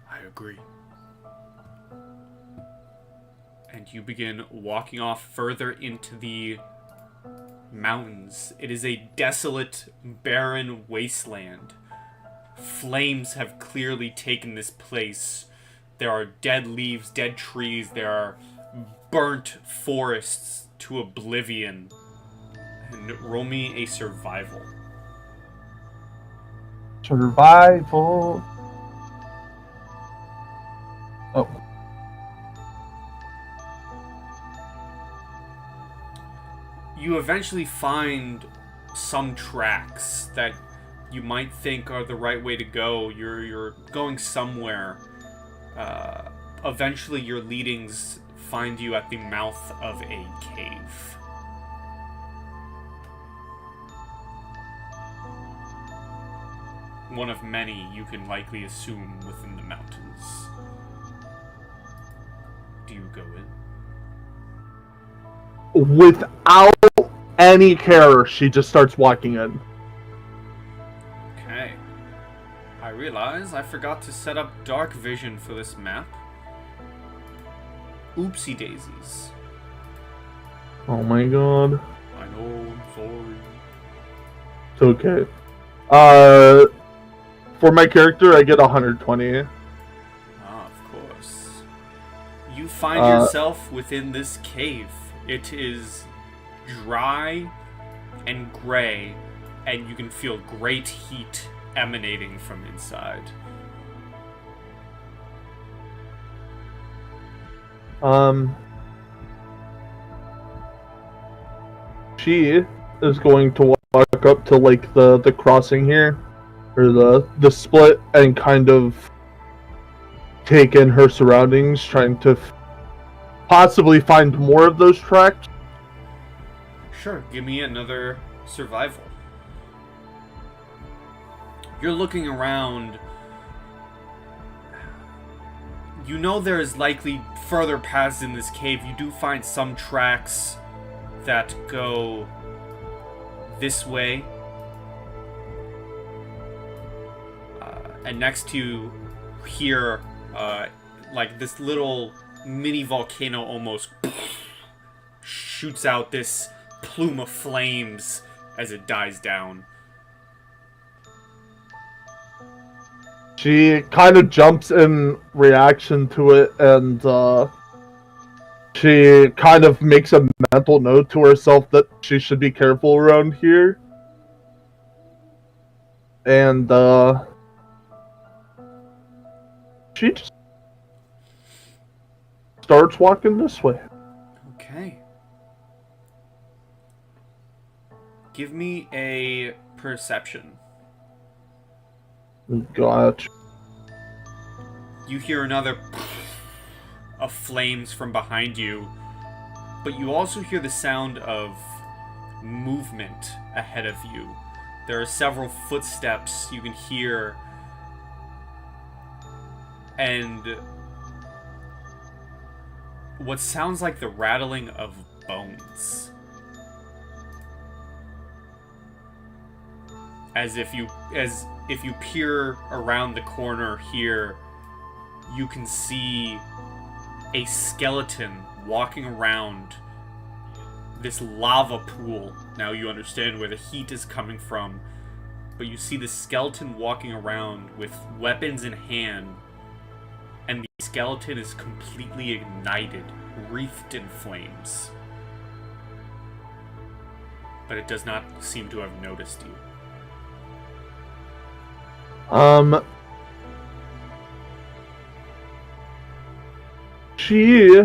I agree. And you begin walking off further into the mountains. It is a desolate, barren wasteland. Flames have clearly taken this place. There are dead leaves, dead trees. There are burnt forests to oblivion. And roll me a survival. Survival. Oh. You eventually find some tracks that you might think are the right way to go. You're going somewhere. Eventually your leadings find you at the mouth of a cave. One of many you can likely assume within the mountains. Do you go in? Without any care, she just starts walking in. Okay. I realize I forgot to set up dark vision for this map. Oopsie daisies. Oh my god. I know, I'm sorry. It's okay. For my character, I get 120. Ah, of course. You find yourself within this cave. It is dry and gray, and you can feel great heat emanating from inside. She is going to walk up to like the crossing here, or the split, and kind of take in her surroundings, trying to possibly find more of those tracks. Sure, give me another survival. You're looking around. You know there is likely further paths in this cave. You do find some tracks that go this way. And next to here, like this little mini volcano almost shoots out this plume of flames as it dies down. She kind of jumps in reaction to it, and she kind of makes a mental note to herself that she should be careful around here. and she just starts walking this way. Okay. Give me a perception. Gotcha. You hear another of flames from behind you, but you also hear the sound of movement ahead of you. There are several footsteps you can hear, and what sounds like the rattling of bones. As if you peer around the corner here, you can see a skeleton walking around this lava pool. Now you understand where the heat is coming from, but you see the skeleton walking around with weapons in hand, and the skeleton is completely ignited, wreathed in flames. But it does not seem to have noticed you. She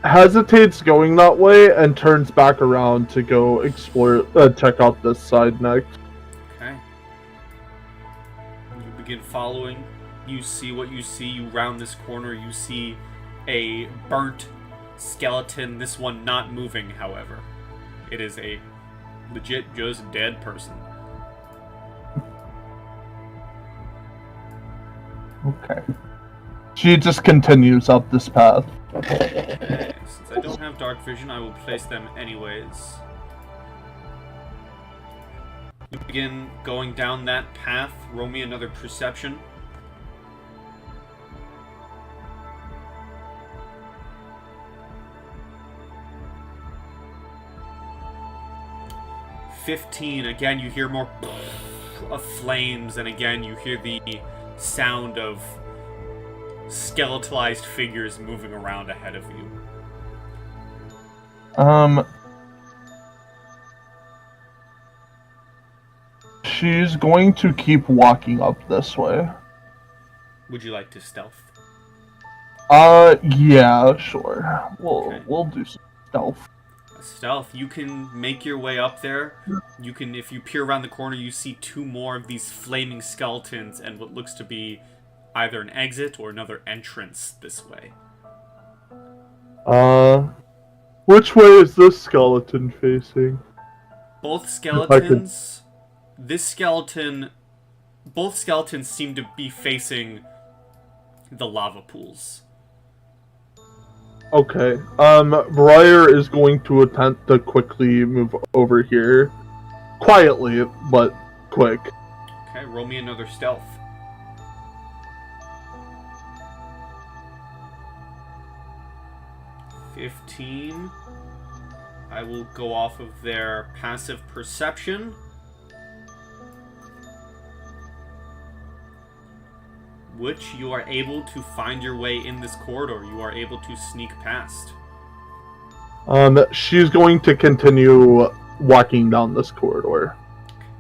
hesitates going that way and turns back around to go explore, check out this side next. Okay. You begin following. You see what you see. You round this corner. You see a burnt skeleton. This one not moving, however. It is a legit just dead person. Okay. She just continues up this path. Okay. Since I don't have dark vision, I will place them anyways. You begin going down that path. Roll me another perception. $15. Again, you hear more of flames, and again, you hear the sound of skeletalized figures moving around ahead of you. She's going to keep walking up this way. Would you like to stealth? Yeah, sure. Okay. We'll do some stealth. Stealth, you can make your way up there. You can, if you peer around the corner, you see two more of these flaming skeletons and what looks to be either an exit or another entrance this way. Which way is this skeleton facing? Both skeletons... Both skeletons seem to be facing the lava pools. Okay. Briar is going to attempt to quickly move over here. Quietly, but quick. Okay, roll me another stealth. $15. I will go off of their passive perception. Which you are able to find your way in this corridor. You are able to sneak past. She's going to continue walking down this corridor.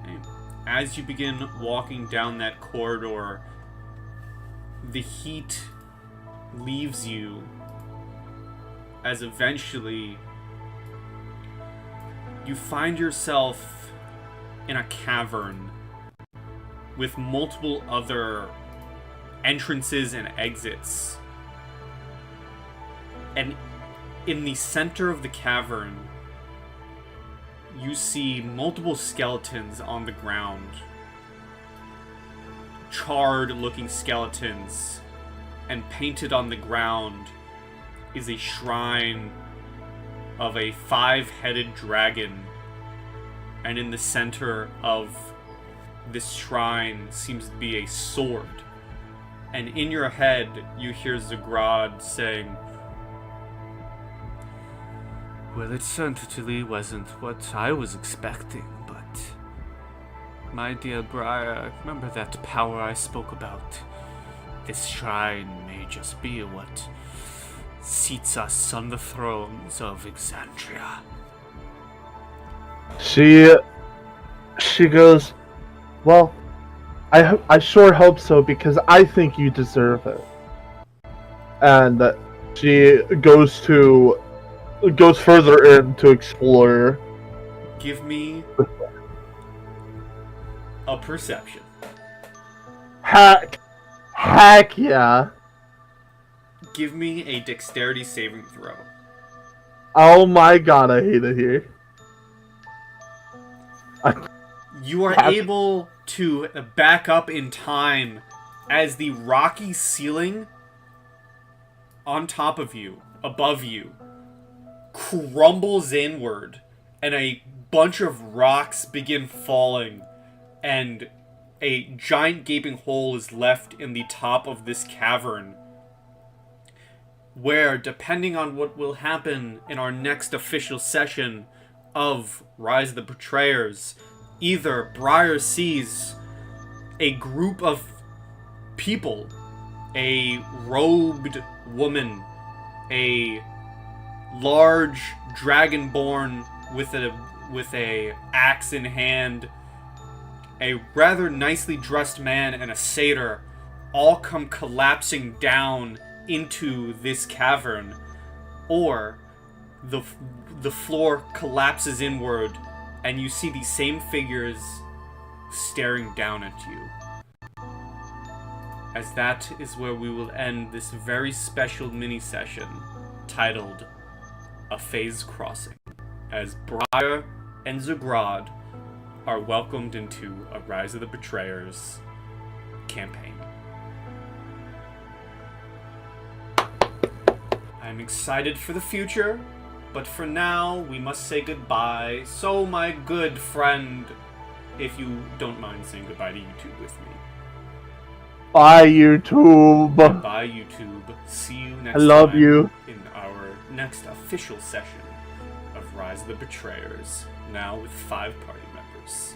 Okay. As you begin walking down that corridor, the heat leaves you as eventually you find yourself in a cavern with multiple other entrances and exits. And in the center of the cavern, you see multiple skeletons on the ground. Charred looking skeletons. And painted on the ground is a shrine of a 5-headed dragon. And in the center of this shrine seems to be a sword. And in your head, you hear Zagrod saying, Well, it certainly wasn't what I was expecting, but... My dear Briar, remember that power I spoke about? This shrine may just be what seats us on the thrones of Exandria. She She goes, well, I sure hope so because I think you deserve it. And she goes further in to explore. Give me a perception. Heck yeah. Give me a dexterity saving throw. Oh my god, I hate it here. You are able to back up in time as the rocky ceiling on top of you, above you, crumbles inward, and a bunch of rocks begin falling, and a giant gaping hole is left in the top of this cavern, where, depending on what will happen in our next official session of Rise of the Betrayers, either Briar sees a group of people, a robed woman, a large dragonborn with a axe in hand, a rather nicely dressed man, and a satyr, all come collapsing down into this cavern, or the floor collapses inward and you see these same figures staring down at you. As that is where we will end this very special mini-session titled A Phase Crossing, as Briar and Zagrod are welcomed into a Rise of the Betrayers campaign. I'm excited for the future, but for now, we must say goodbye. So, my good friend, if you don't mind saying goodbye to YouTube with me. Bye, YouTube. Bye, YouTube. See you next time. I love you. In our next official session of Rise of the Betrayers, now with 5 party members.